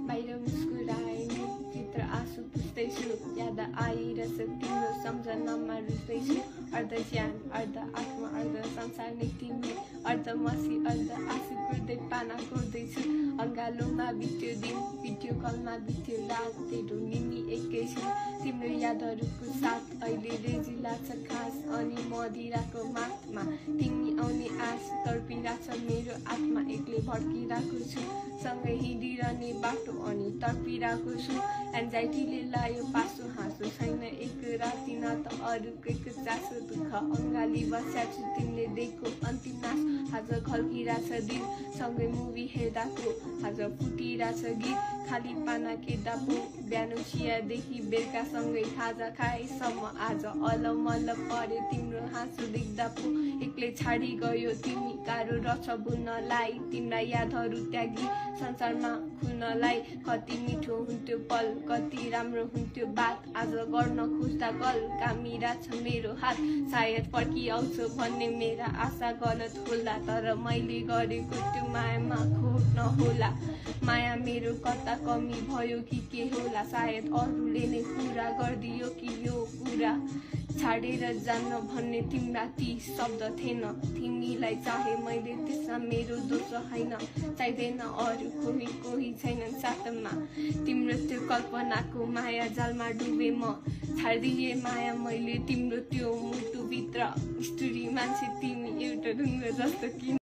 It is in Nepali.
बाहिर मुस्कुराए भित्र आँसु पुस्दैछु याद आइरहेछ तिम्रो सम्झनामा रुच्दैछु अर्ध ज्यान अर्ध आत्मा अर्ध संसार नै तिमी अर्ध मसी अर्ध आँसु कुर्दै पाना कोर्दैछु अङ्गालोमा बित्यो दिन भिडियो कलमा बित्यो रात तेरो निमी एकैछिन तिम्रो यादहरूको साथ अहिले रेजिला छ खास अनि मदिराको माथमा तिमी आउने आश तडपिरहेछ मेरो आत्मा एक्लै भड्किरहेको छु सँगै हिँडिरहने बाटो अनि तडपिरहेको छु एन्जाइटीले लायो पासो हाँसो छैन एक राति न त अरूकैको चासो दुःख अङ्गाली बस्या छु तिमीले दिएको अन्तिम नाश आज खल्किरहेछ दिन सँगै मुभी हेर्दाको आज फुटिरहेछ गीत खाली पाना केदा पो बिहान चियादेखि बेलुकासँगै खाजा खाएसम्म आज अलमल्ल परे तिम्रो हाँसो देख्दा पो एक्लै छाडी गयो तिमी गाह्रो रछ बुन्नलाई तिम्रा यादहरू त्यागी संसारमा खुल्नलाई कति मिठो हुन्थ्यो पल कति राम्रो हुन्थ्यो बात आज गर्न खोज्दा गल कामिरा छ मेरो हात सायद फर्किआउँछ भन्ने मेरा आशा गलत होला तर मैले गरेको त्यो मायामा खोट नहोला माया मेरो कता कमी भयो कि के होला सायद अरूले नै पुरा गरिदियो कि यो कुरा छाडेर जान्न भन्ने तिम्रा ती शब्द थिएन तिमीलाई चाहे मैले त्यसमा मेरो दोष होइन चाहिँदैन अरू कोही छैनन् साथमा तिम्रो त्यो कल्पनाको माया जालमा डुबे म छाडिदिए माया मैले तिम्रो त्यो मुटुभित्र स्टोरी मान्छे तिमी एउटा ढुङ्गा जस्तो कि